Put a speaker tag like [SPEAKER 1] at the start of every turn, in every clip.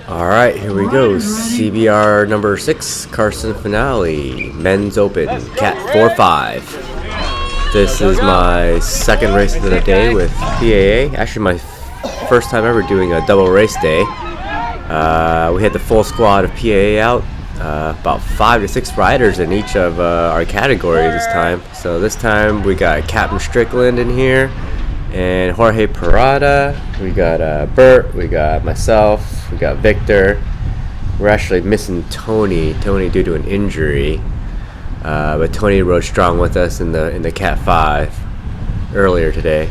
[SPEAKER 1] Alright, here we go. CBR number 6, Carson finale. Men's Open, Cat 4-5. This is my second race of the day with PAA. Actually, my first time ever doing a double race day. We had the full squad of PAA out. About 5 to 6 riders in each of our categories this time. So this time we got Captain Strickland in here. And Jorge Parada, we got Bert, we got myself, we got Victor. We're actually missing Tony due to an injury, but Tony rode strong with us in the Cat 5 earlier today.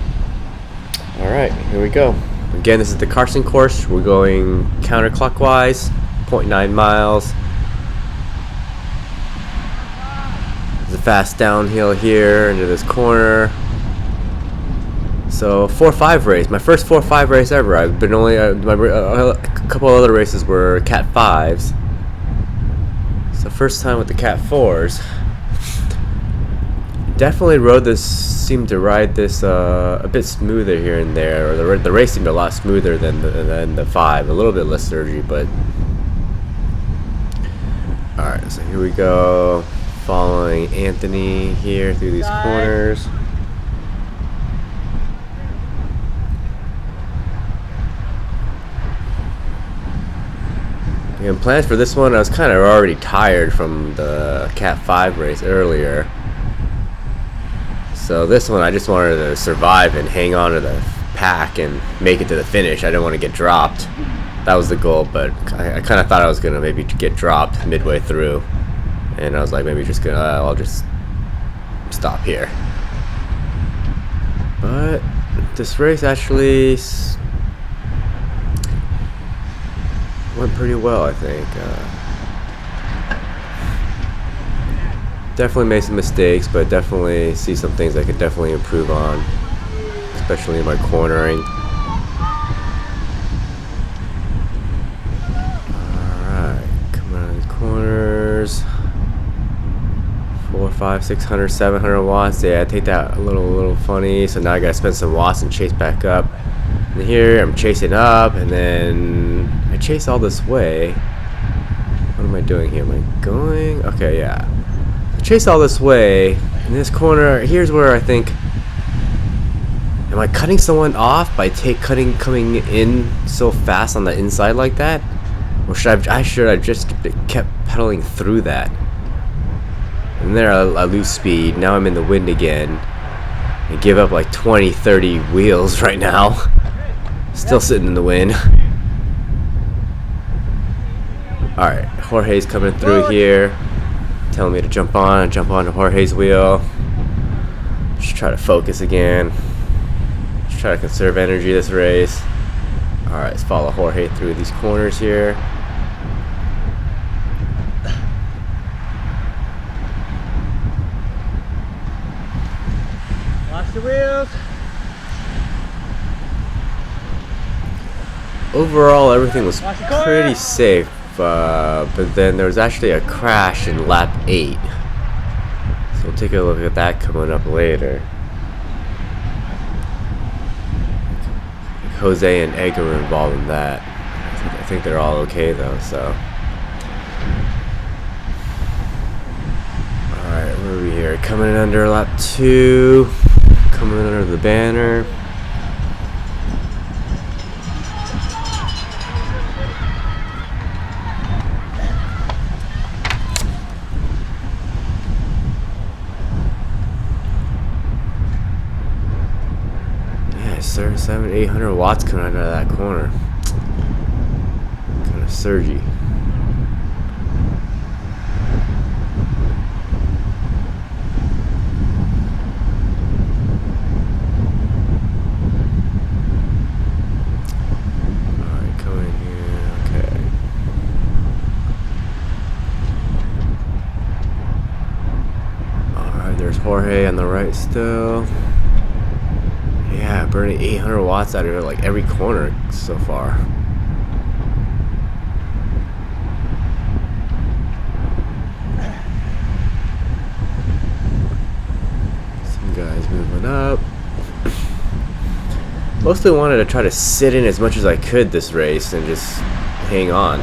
[SPEAKER 1] All right, here we go. Again, this is the Carson course. We're going counterclockwise, 0.9 miles. There's a fast downhill here into this corner. So 4-5 race, my first 4-5 race ever. I've been only a couple other races were Cat 5s. So first time with the Cat 4s. Definitely rode this, seemed to ride this a bit smoother here and there. Or the race seemed a lot smoother than the 5. A little bit less surgy, but all right. So here we go, following Anthony here through these corners. And plans for this one, I was kind of already tired from the Cat 5 race earlier. So this one, I just wanted to survive and hang on to the pack and make it to the finish. I didn't want to get dropped. That was the goal, but I kind of thought I was going to maybe get dropped midway through. And I was like, maybe just I'll just stop here. But this race actually went pretty well, I think. Definitely made some mistakes, but definitely see some things I could definitely improve on, especially in my cornering. Alright, coming out of these corners. 400, 500, 600, 700 watts. Yeah, I take that a little funny. So now I gotta spend some watts and chase back up. And here I'm chasing up, and then I chase all this way. What am I doing here? Am I going? Okay, yeah. I chase all this way. In this corner, here's where I think, am I cutting someone off by coming in so fast on the inside like that? Or should I just kept pedaling through that? And there I lose speed. Now I'm in the wind again. I give up like 20, 30 wheels right now. Still sitting in the wind. Alright, Jorge's coming through here, telling me to jump onto Jorge's wheel. Just try to focus again. Just try to conserve energy this race. Alright, let's follow Jorge through these corners here.
[SPEAKER 2] Watch the wheels.
[SPEAKER 1] Overall, everything was pretty safe, but then there was actually a crash in lap 8. So we'll take a look at that coming up later. Jose and Edgar were involved in that. I think they're all okay though, so. Alright, where are we here? Coming in under lap 2. Coming in under the banner. Sir, 700-800 watts coming out of that corner. Kind of surgy. Alright, coming in here. Okay. Alright, there's Jorge on the right still. Yeah, burning 800 watts out of it, like every corner so far. Some guys moving up. Mostly wanted to try to sit in as much as I could this race and just hang on.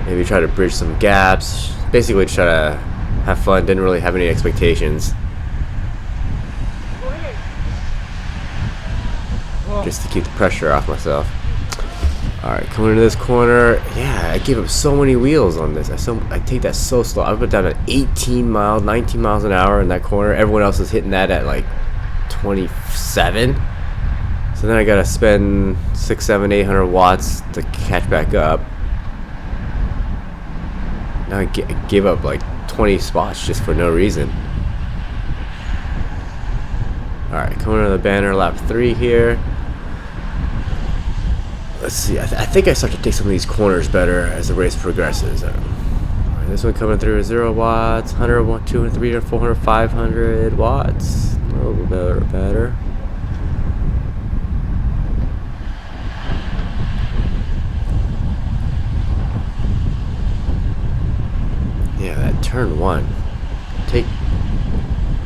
[SPEAKER 1] Maybe try to bridge some gaps. Basically try to have fun. Didn't really have any expectations. Just to keep the pressure off myself. Alright, coming into this corner. Yeah, I gave up so many wheels on this. I take that so slow. I put down at 18 miles, 19 miles an hour in that corner. Everyone else is hitting that at like 27. So then I gotta spend 600, 700, 800 watts to catch back up. Now I gave up like 20 spots just for no reason. Alright, coming to the banner, lap 3 here. Let's see, I think I start to take some of these corners better as the race progresses. This one coming through at 0 watts, 100, 200, 300, 400, 500 watts. A little bit better. Yeah, that turn 1. Take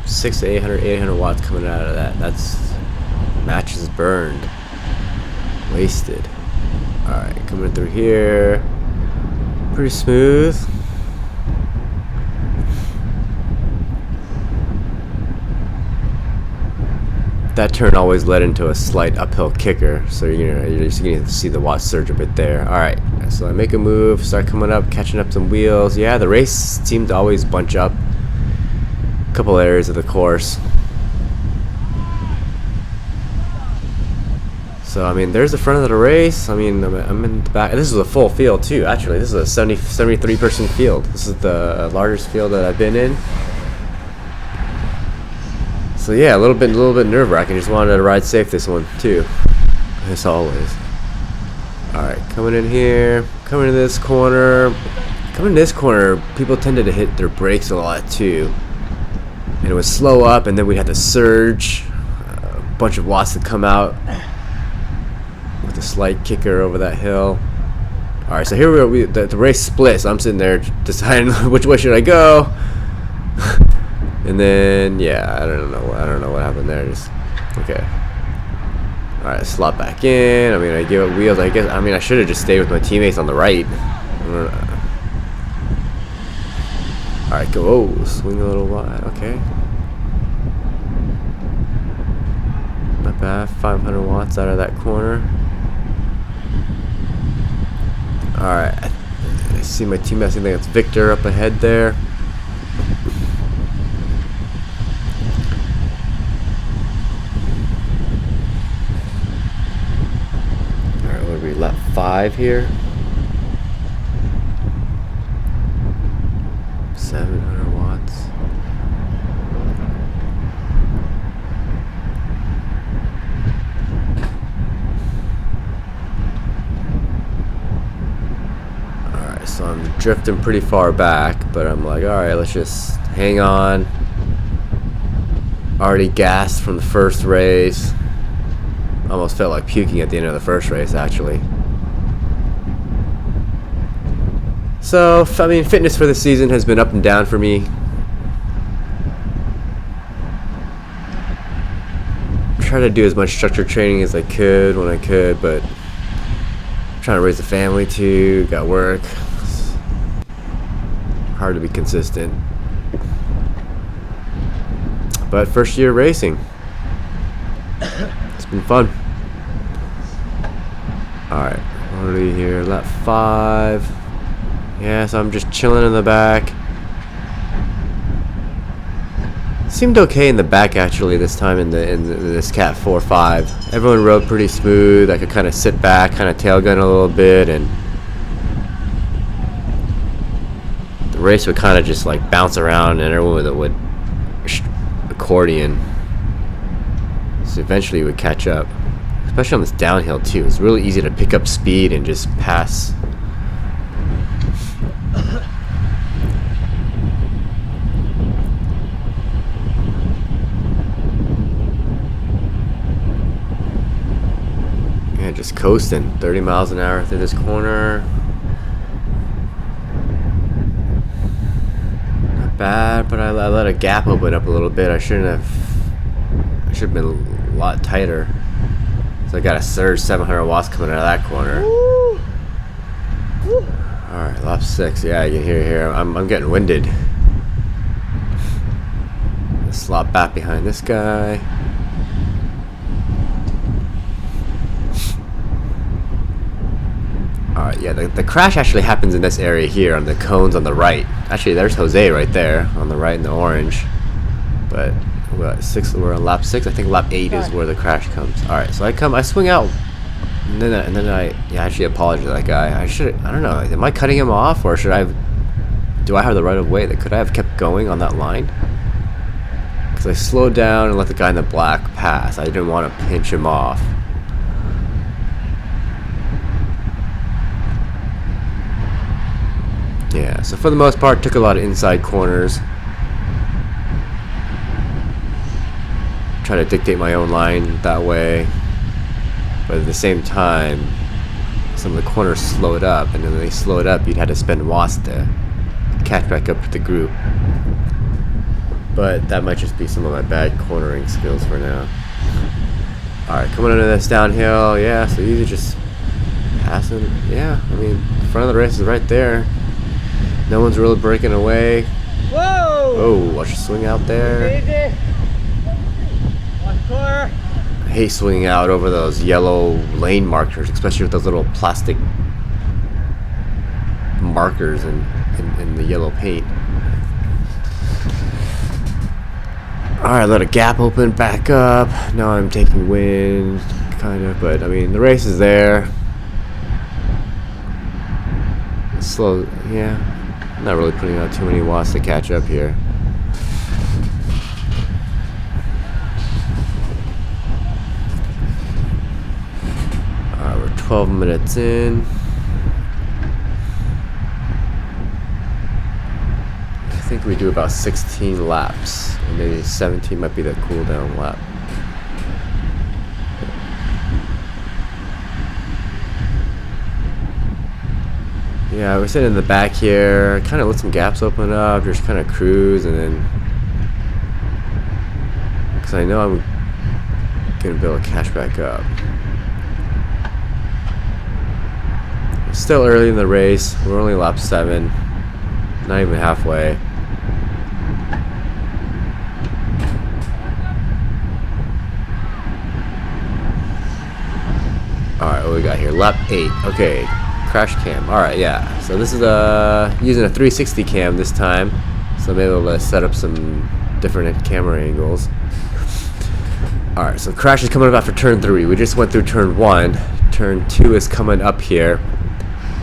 [SPEAKER 1] 600 to 800 watts coming out of that. That's matches burned. Wasted. Alright, coming through here. Pretty smooth. That turn always led into a slight uphill kicker, so you're just gonna see the watts surge a bit there. Alright, so I make a move, start coming up, catching up some wheels. Yeah, the race seemed to always bunch up a couple areas of the course. So, I mean, there's the front of the race. I mean, I'm in the back. This is a full field, too, actually. This is a 73-person field. This is the largest field that I've been in. So, yeah, a little bit nerve-wracking. Just wanted to ride safe this one, too. As always. Alright, coming in here. Coming to this corner. Coming to this corner, people tended to hit their brakes a lot, too. And it would slow up, and then we'd have to surge. A bunch of watts to come out. With a slight kicker over that hill. Alright, so here we are. The race splits. So I'm sitting there deciding which way should I go. And then, yeah, I don't know what happened there. Just okay. Alright, slot back in. I mean, I gave up wheels. I guess. I mean, I should have just stayed with my teammates on the right. Alright, go. Oh, swing a little wide. Okay. Not bad. 500 watts out of that corner. Alright, I see my teammate. I think it's Victor up ahead there. Alright, what are we, lap 5 here? 700 watts. So I'm drifting pretty far back, but I'm like, alright, let's just hang on. Already gassed from the first race. Almost felt like puking at the end of the first race, actually. So, I mean, fitness for the season has been up and down for me. Try to do as much structured training as I could when I could, but trying to raise a family too, got work. Hard to be consistent. But first year racing. It's been fun. Alright, what are we here? Lap 5. Yeah, so I'm just chilling in the back. Seemed okay in the back actually this time in this Cat 4.5. Everyone rode pretty smooth. I could kind of sit back, kind of tail gun a little bit, and the race would kind of just like bounce around, and everyone would accordion. So eventually it would catch up, especially on this downhill too. It's really easy to pick up speed and just pass. Yeah, just coasting 30 miles an hour through this corner. Not bad, but I let a gap open up a little bit. I should have been a lot tighter. So I got a surge 700 watts coming out of that corner. Alright, lap 6. Yeah, you can hear here. I'm getting winded. Slot back behind this guy. Alright, yeah, the crash actually happens in this area here on the cones on the right. Actually, there's Jose right there on the right in the orange. But we're on lap 6. I think lap 8 is where the crash comes. Alright, so I swing out. And then I actually apologize to that guy. I don't know, am I cutting him off, or do I have the right of way? Could I have kept going on that line? Because I slowed down and let the guy in the black pass. I didn't want to pinch him off. Yeah, so for the most part, took a lot of inside corners. Try to dictate my own line that way. But at the same time, some of the corners slowed up, and then when they slowed up, you'd have to spend watts to catch back up to the group. But that might just be some of my bad cornering skills for now. Alright, coming into this downhill, yeah, so easy, just passing. Yeah, I mean, the front of the race is right there. No one's really breaking away.
[SPEAKER 2] Whoa!
[SPEAKER 1] Oh, watch the swing out there. I hate swinging out over those yellow lane markers, especially with those little plastic markers in the yellow paint. Alright, let a gap open, back up. Now I'm taking wind, kind of, but I mean, the race is there. It's slow, yeah. Not really putting out too many watts to catch up here. Alright, we're 12 minutes in. I think we do about 16 laps, and maybe 17 might be the cool down lap. Yeah, we're sitting in the back here, kind of let some gaps open up, just kind of cruise, and then, because I know I'm gonna be able to catch back up. It's still early in the race. We're only lap 7, not even halfway. Alright, what we got here? Lap 8. Okay, crash cam. Alright, yeah. So this is using a 360 cam this time. So maybe we'll set up some different camera angles. Alright, so crash is coming up after turn 3. We just went through turn 1. Turn 2 is coming up here.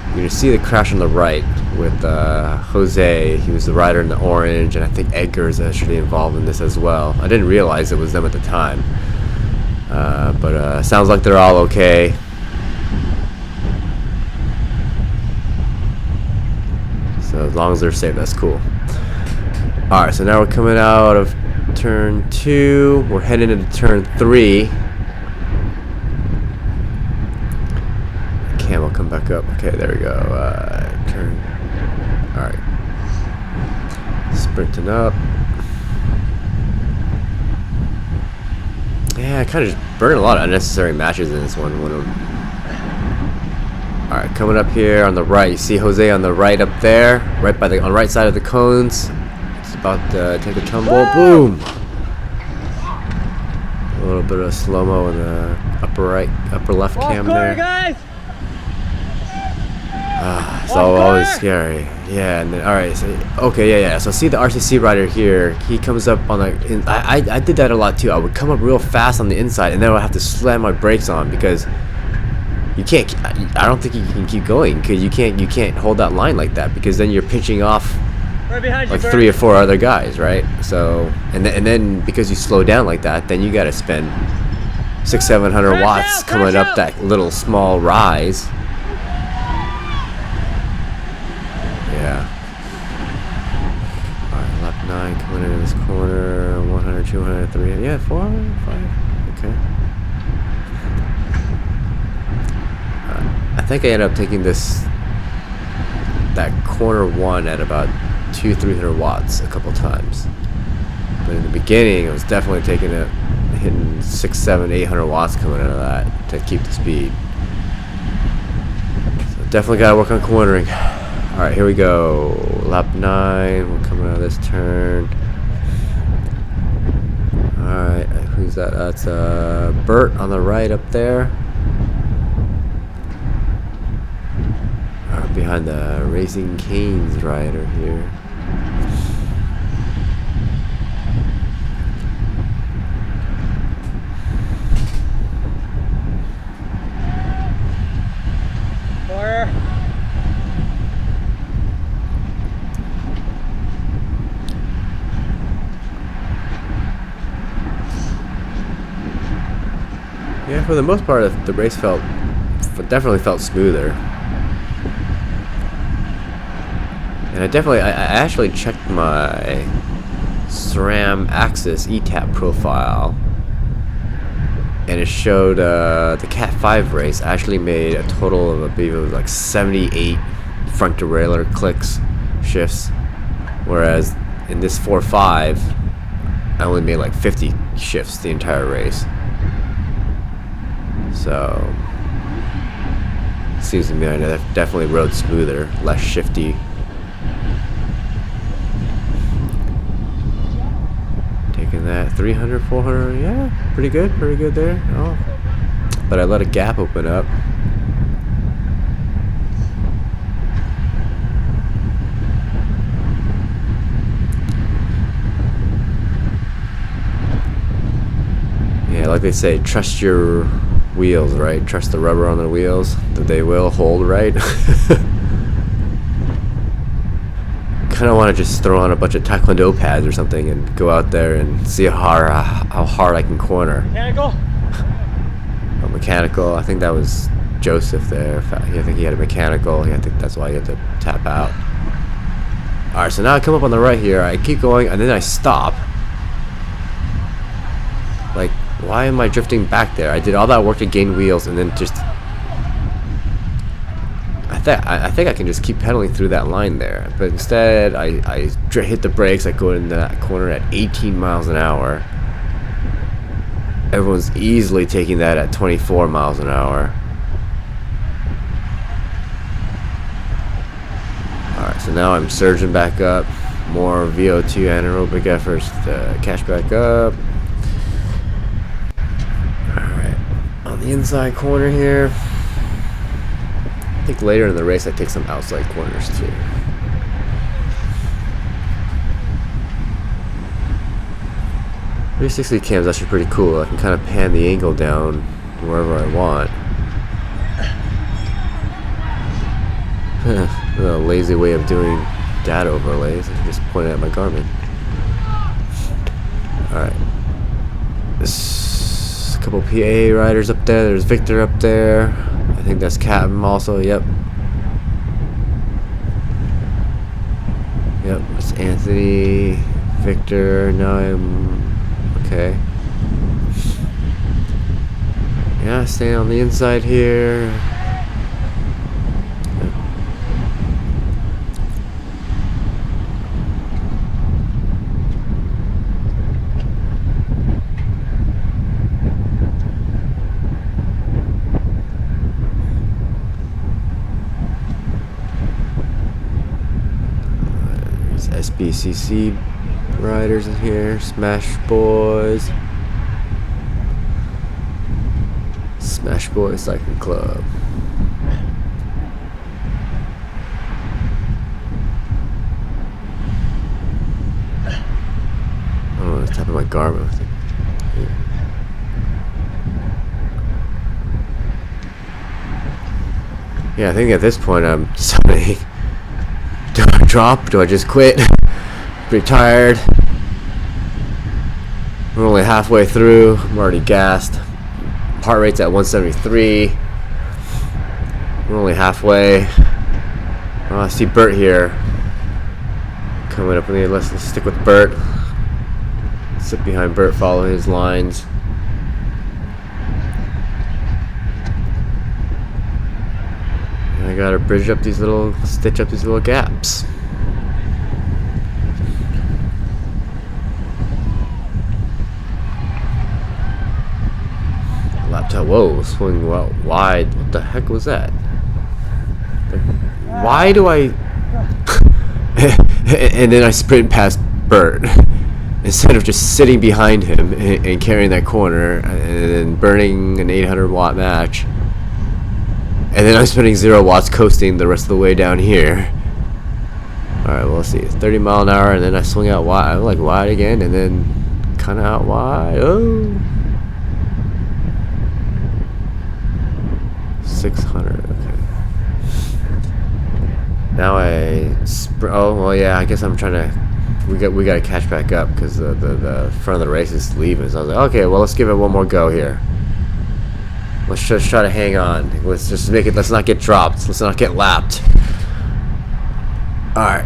[SPEAKER 1] You can see the crash on the right with Jose. He was the rider in the orange, and I think Edgar is actually involved in this as well. I didn't realize it was them at the time. But sounds like they're all okay. So as long as they're safe, that's cool. Alright, so now we're coming out of turn 2. We're heading into turn 3. Cam will come back up. Okay, there we go. Turn. Alright. Sprinting up. Yeah, I kind of just burned a lot of unnecessary matches in this one. Alright, coming up here on the right. You see Jose on the right up there, right by the on the right side of the cones. It's about to take a tumble. Boom! A little bit of slow-mo in the upper left cam there.
[SPEAKER 2] Guys.
[SPEAKER 1] It's always scary. Yeah, and then alright, so okay, yeah. So see the RCC rider here. He comes up on the. I did that a lot too. I would come up real fast on the inside, and then I would have to slam my brakes on because you can't. I don't think you can keep going because you can't hold that line like that because then you're pinching off
[SPEAKER 2] Right behind
[SPEAKER 1] like
[SPEAKER 2] you,
[SPEAKER 1] 3 or 4 other guys, right? So and then because you slow down like that, then you got to spend 600-700 watts coming up that little small rise. Yeah. Alright, lap 9 coming into this corner. 100, 200, 300. Yeah, 400, 500. Okay. I think I ended up taking that corner 1 at about 200-300 watts a couple times. But in the beginning, I was definitely hitting 6, 7, 800 watts coming out of that to keep the speed. So definitely gotta work on cornering. All right, here we go. Lap 9. We're coming out of this turn. All right, who's that? That's Bert on the right up there. Behind the Raising Cane's rider here.
[SPEAKER 2] Fire.
[SPEAKER 1] Yeah, for the most part, the race definitely felt smoother. And I actually checked my SRAM Axis ETAP profile, and it showed the Cat 5 race actually made a total of, I believe it was like 78 front derailleur clicks, shifts, whereas in this 4.5 I only made like 50 shifts the entire race. So seems to me I definitely rode smoother, less shifty. Taking that 300, 400, yeah, pretty good there. Oh, but I let a gap open up. Yeah, like they say, trust your wheels, right? Trust the rubber on the wheels, that they will hold, right? Kind of want to just throw on a bunch of taekwondo pads or something and go out there and see how hard I can corner.
[SPEAKER 2] Mechanical?
[SPEAKER 1] Oh, mechanical. I think that was Joseph there. I think he had a mechanical. I think that's why he had to tap out. Alright, so now I come up on the right here. I keep going and then I stop. Like, why am I drifting back there? I did all that work to gain wheels and then just... I think I can just keep pedaling through that line there, but instead I hit the brakes. I go in that corner at 18 miles an hour. Everyone's easily taking that at 24 miles an hour. Alright, so now I'm surging back up. More VO2 anaerobic efforts to catch back up. Alright, on the inside corner here. I think later in the race I take some outside corners too. .360 cam is actually pretty cool. I can kind of pan the angle down wherever I want. A lazy way of doing data overlays. I can just point it at my Garmin. Alright. There's a couple PAA riders up there. There's Victor up there. I think that's Captain also, yep. Yep, it's Anthony, Victor, now I'm okay. Yeah, staying on the inside here. SBCC riders in here, Smash Boys Cycling Club. Oh, it's tapping my Garmin. Yeah, I think at this point I'm deciding, do I drop? Do I just quit? Pretty tired. We're only halfway through. I'm already gassed. Heart rate's at 173. We're only halfway. Oh, I see Bert here. Coming up. Let's stick with Bert. Sit behind Bert, follow his lines. And I gotta stitch up these little gaps. So, whoa, swing wide. What the heck was that? Like, why do I... and then I sprint past Bert. Instead of just sitting behind him and carrying that corner and then burning an 800 watt match. And then I'm spending 0 watts coasting the rest of the way down here. Alright, well, let's see. It's 30 mile an hour, and then I swing out wide. I'm like wide again, and then kind of out wide. Oh. 600, okay. Now oh, well, yeah, I guess I'm trying to... We got to catch back up because the front of the race is leaving. So I was like, okay, well, let's give it one more go here. Let's just try to hang on. Let's just make it. Let's not get dropped. Let's not get lapped. All right.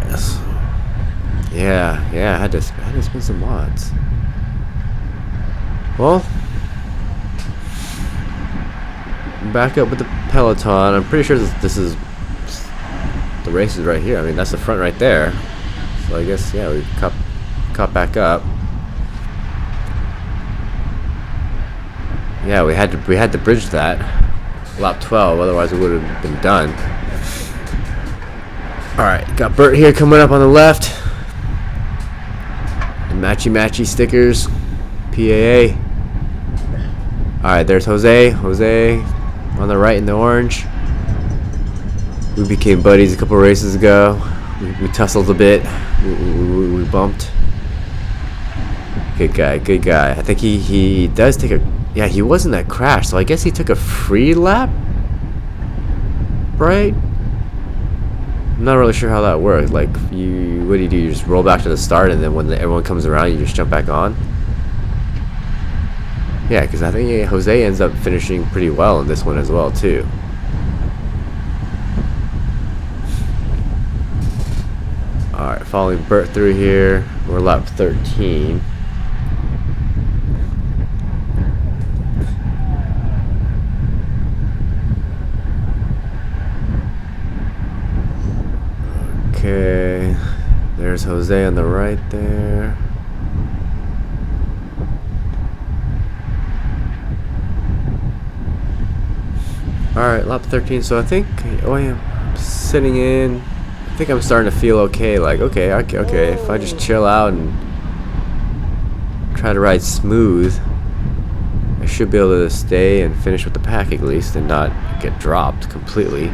[SPEAKER 1] Yeah. I had to spend some watts. Well, back up with the peloton. I'm pretty sure this is the race is right here. I mean, that's the front right there. So I guess, yeah, we caught back up. Yeah, we had to bridge that lap 12, otherwise it would have been done. All right, got Bert here coming up on the left. And matchy stickers, PAA. All right, there's Jose on the right in the orange. We became buddies a couple races ago. We tussled a bit. We bumped. Good guy. I think he does take a... Yeah, he was in that crash, so I guess he took a free lap? Right? I'm not really sure how that works. Like, what do? You just roll back to the start, and then when everyone comes around, you just jump back on? Yeah, because I think Jose ends up finishing pretty well in this one as well, too. Alright, following Bert through here. We're lap 13. Okay. There's Jose on the right there. Alright, lap 13. So I think... Oh, yeah. I'm sitting in... I think I'm starting to feel okay. Like, okay. If I just chill out and try to ride smooth, I should be able to stay and finish with the pack at least and not get dropped completely.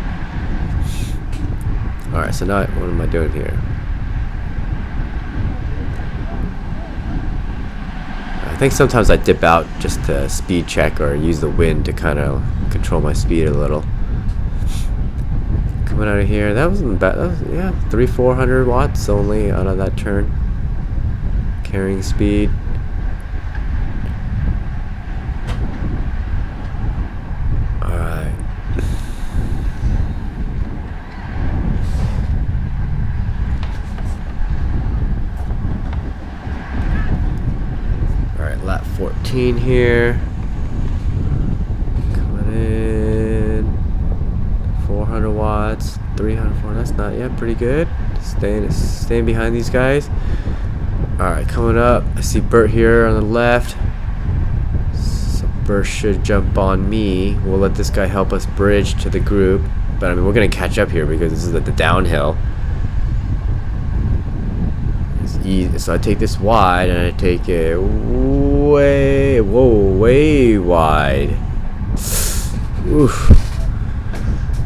[SPEAKER 1] Alright, so now what am I doing here? I think sometimes I dip out just to speed check or use the wind to kind of control my speed a little. Coming out of here, that wasn't bad. That was, yeah, 300-400 watts only out of that turn. Carrying speed. Alright. Alright, lap 14 here. Coming in. 400 watts, 300, 400, that's not yet pretty good. Staying behind these guys. Alright, coming up, I see Bert here on the left. So Bert should jump on me. We'll let this guy help us bridge to the group. But I mean, we're gonna catch up here because this is at the downhill. It's easy. So I take this wide and I take it way wide. Oof.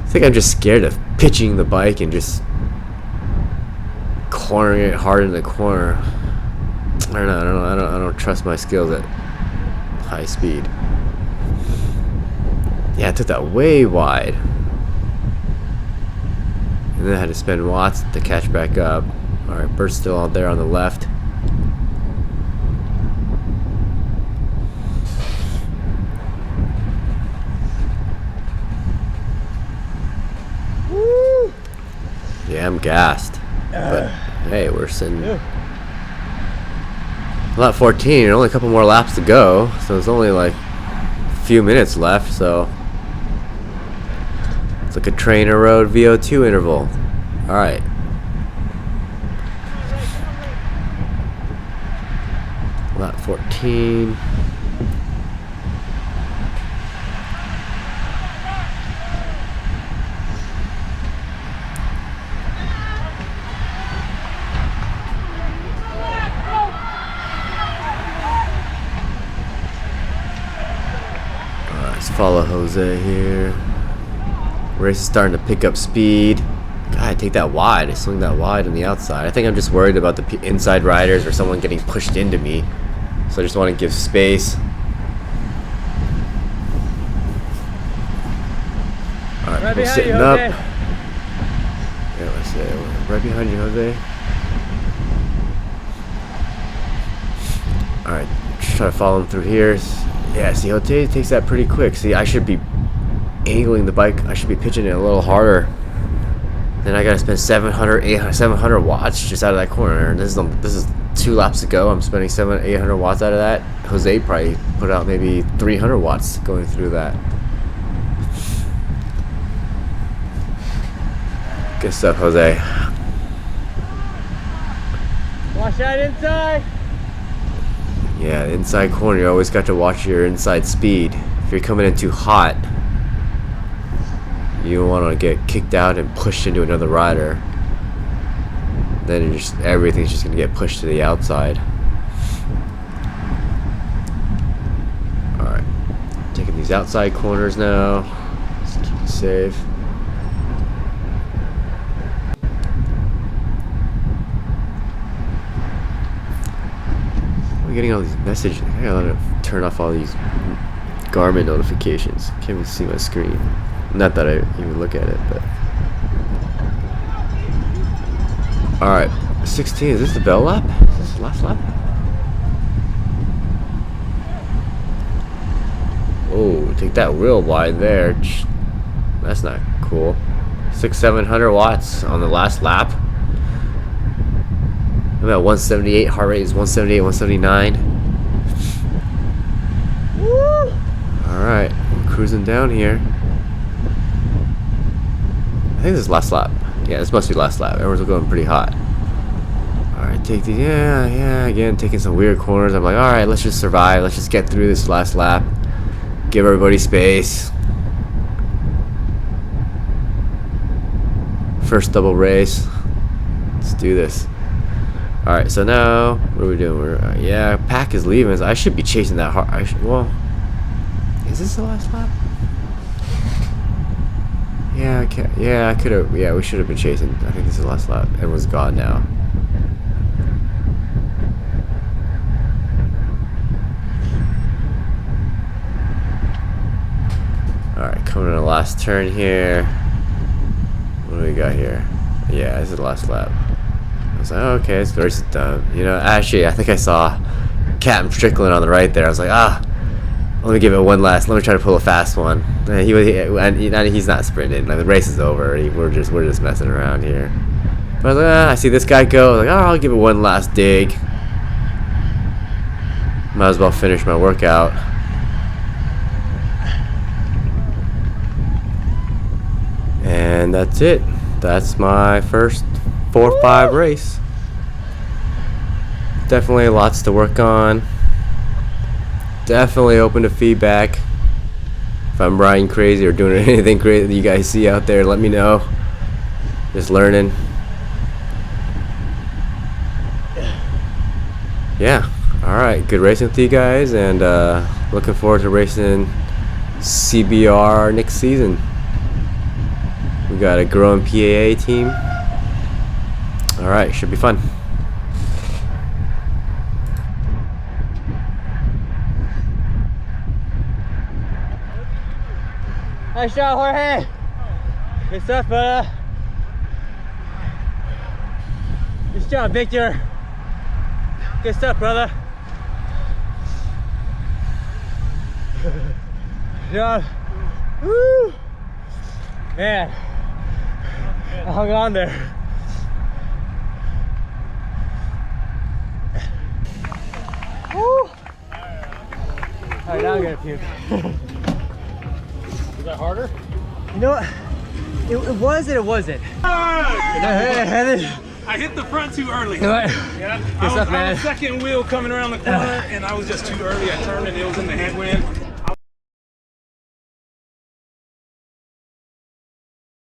[SPEAKER 1] I think I'm just scared of pitching the bike and just cornering it hard in the corner. I don't trust my skills at high speed. Yeah, I took that way wide. And then I had to spend watts to catch back up. Alright, Bert's still out there on the left. Yeah, I'm gassed. But hey, we're sitting lap 14, only a couple more laps to go, so it's only like a few minutes left, so it's like a trainer road VO2 interval. Alright. Lap 14. follow Jose here. Race is starting to pick up speed. God, take that wide. I swing that wide on the outside. I think I'm just worried about the inside riders or someone getting pushed into me. So I just want to give space. Alright,
[SPEAKER 2] Right
[SPEAKER 1] we're
[SPEAKER 2] behind
[SPEAKER 1] sitting
[SPEAKER 2] you,
[SPEAKER 1] up.
[SPEAKER 2] Jose.
[SPEAKER 1] Yeah, let's see. Right behind you, Jose. Alright, just try to follow him through here. Yeah, see, Jose takes that pretty quick. See, I should be angling the bike. I should be pitching it a little harder. Then I gotta spend 700 watts just out of that corner. This is 2 laps to go. I'm spending 800 watts out of that. Jose probably put out maybe 300 watts going through that. Good stuff, Jose.
[SPEAKER 2] Watch that inside.
[SPEAKER 1] Yeah, inside corner. You always got to watch your inside speed. If you're coming in too hot, you don't want to get kicked out and pushed into another rider. Then everything's just gonna get pushed to the outside. All right, taking these outside corners now. Just keep it safe. I'm getting all these messages. I gotta turn off all these Garmin notifications. Can't even see my screen. Not that I even look at it, but. Alright, 16. Is this the bell lap? Is this the last lap? Oh, take that real wide there. That's not cool. 700 watts on the last lap. I'm at 178. Heart rate is 178, 179.
[SPEAKER 2] Woo!
[SPEAKER 1] Alright, I'm cruising down here. I think this is last lap. Yeah, this must be last lap. Everyone's going pretty hot. Alright, take these. Yeah, again, taking some weird corners. I'm like, alright, let's just survive. Let's just get through this last lap. Give everybody space. First double race. Let's do this. Alright, so now, what are we doing? Yeah, Pack is leaving. So I should be chasing that hard. Well, is this the last lap? Yeah, I could have. Yeah, we should have been chasing. I think this is the last lap. Everyone's gone now. Alright, coming to the last turn here. What do we got here? Yeah, this is the last lap. I was like, oh, okay, this race is done. You know, actually, I think I saw Captain Strickland on the right there. I was like, let me give it one last. Let me try to pull a fast one. And he's not sprinting. Like, the race is over. We're just messing around here. But I was like, I see this guy go. I was like, I'll give it one last dig. Might as well finish my workout. And that's it. That's my first 4-5 race. Definitely lots to work on. Definitely open to feedback. If I'm riding crazy or doing anything crazy that you guys see out there, let me know. Just learning. Yeah. Alright, good racing with you guys, and looking forward to racing CBR next season. We got a growing PAA team. Alright, should be fun.
[SPEAKER 2] Nice shot, Jorge. Good stuff, brother. Good job, Victor. Good stuff, brother. Good job. Woo! Man, I hung on there. Woo! Alright, now I'm gonna puke.
[SPEAKER 3] Was that harder?
[SPEAKER 2] You know what? It was and it wasn't.
[SPEAKER 3] I hit the front too early.
[SPEAKER 2] Yeah.
[SPEAKER 3] I was second wheel coming around the corner and I was just too early. I turned and it was in the headwind.